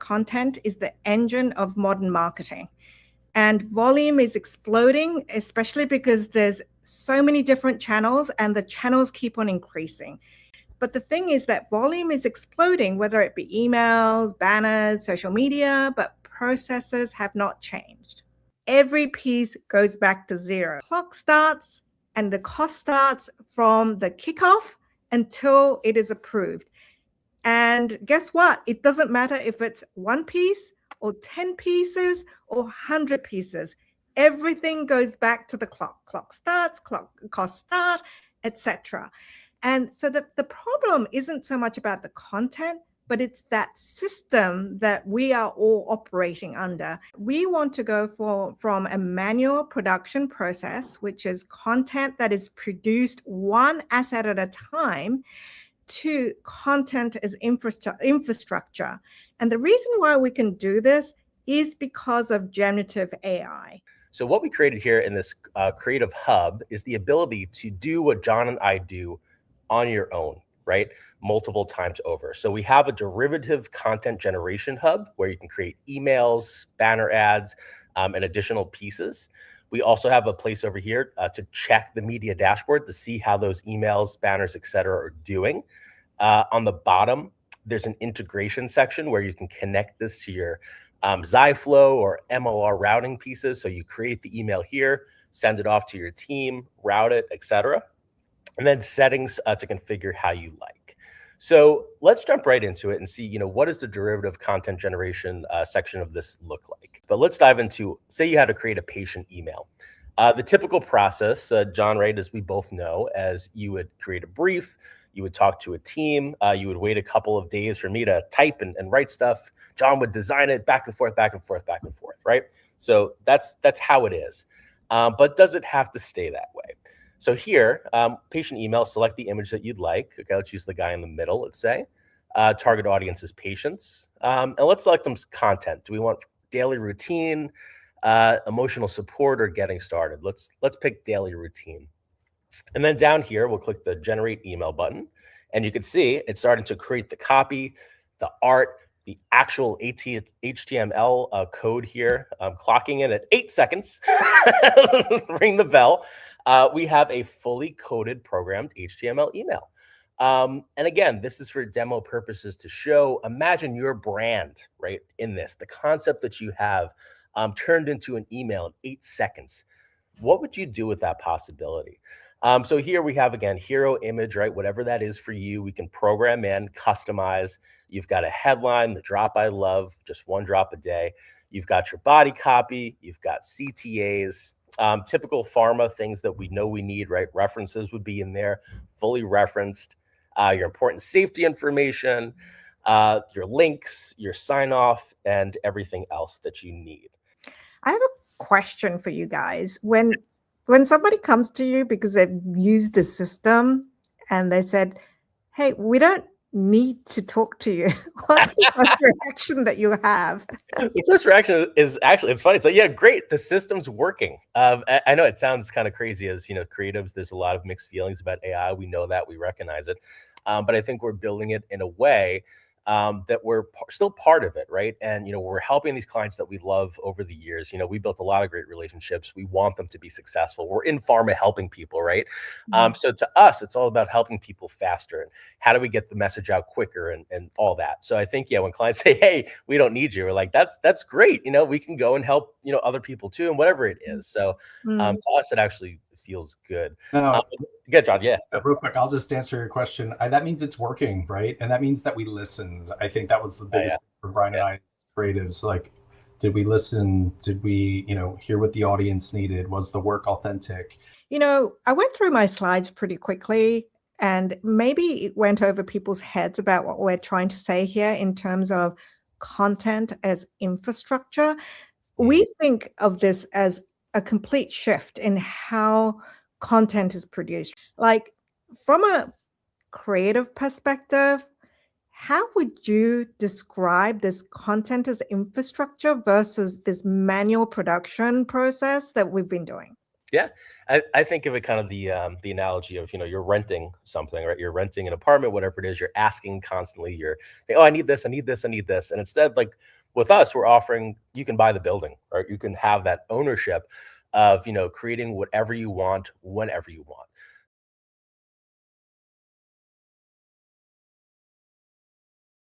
content is the engine of modern marketing. And volume is exploding, especially because there's so many different channels and the channels keep on increasing. But the thing is that volume is exploding, whether it be emails, banners, social media, but processes have not changed. Every piece goes back to zero. Clock starts and the cost starts from the kickoff until it is approved. And guess what? It doesn't matter if it's one piece or 10 pieces or 100 pieces. Everything goes back to the clock. Clock starts, cost start, etc. And so the problem isn't so much about the content, but it's that system that we are all operating under. We want to go from a manual production process, which is content that is produced one asset at a time, to content as infrastructure. And the reason why we can do this is because of generative AI. So what we created here in this Creative Hub is the ability to do what John and I do on your own, right? Multiple times over. So we have a derivative content generation hub where you can create emails, banner ads, and additional pieces. We also have a place over here to check the media dashboard to see how those emails, banners, et cetera, are doing. On the bottom, there's an integration section where you can connect this to your Zyflow or MLR routing pieces. So you create the email here, send it off to your team, route it, et cetera. And then settings to configure how you like. So let's jump right into it and see, what does the derivative content generation section of this look like? But let's dive into, say you had to create a patient email. The typical process, John, right, as we both know, as you would create a brief, you would talk to a team, you would wait a couple of days for me to type and write stuff. John would design it back and forth, right? So that's how it is. But does it have to stay that way? So here, patient email, select the image that you'd like. Okay, let's use the guy in the middle, let's say. Target audience is patients. And let's select some content. Do we want daily routine, emotional support, or getting started? Let's pick daily routine. And then down here, we'll click the generate email button. And you can see it's starting to create the copy, the art, the actual HTML code here. I'm clocking in at 8 seconds. Ring the bell. We have a fully coded programmed HTML email. And again, this is for demo purposes to show, imagine your brand, right, in this, the concept that you have turned into an email in 8 seconds. What would you do with that possibility? So here we have, again, hero image, right? Whatever that is for you, we can program in, customize. You've got a headline, the drop I love, just one drop a day. You've got your body copy. You've got CTAs, typical pharma things that we know we need, right? References would be in there, fully referenced. Your important safety information, your links, your sign off, and everything else that you need. I have a question for you guys. When somebody comes to you because they've used the system and they said, hey, we don't need to talk to you, what's the first reaction that you have? The first reaction is actually, it's funny. It's like, yeah, great. The system's working. I know it sounds kind of crazy as, creatives, there's a lot of mixed feelings about AI. We know that, we recognize it. But I think we're building it in a way that we're still part of it, right? And, we're helping these clients that we love over the years. We built a lot of great relationships. We want them to be successful. We're in pharma helping people, right? So to us, it's all about helping people faster and how do we get the message out quicker and all that. So I think, when clients say, hey, we don't need you, we're like, that's great. We can go and help, other people too, and whatever it is. So to us, it actually feels good. Good, John. Yeah. Real quick, I'll just answer your question. That means it's working, right? And that means that we listened. I think that was the biggest thing for Brian and I creatives. Like, did we listen? Did we, hear what the audience needed? Was the work authentic? I went through my slides pretty quickly, and maybe it went over people's heads about what we're trying to say here in terms of content as infrastructure. We think of this as a complete shift in how content is produced. Like, from a creative perspective, how would you describe this content as infrastructure versus this manual production process that we've been doing? Yeah, I think of it kind of the analogy of, you're renting something, right? You're renting an apartment, whatever it is, you're asking constantly, you're saying, oh, I need this, I need this, I need this. And instead, like, With us, we're offering, you can buy the building, right? You can have that ownership of, creating whatever you want, whenever you want.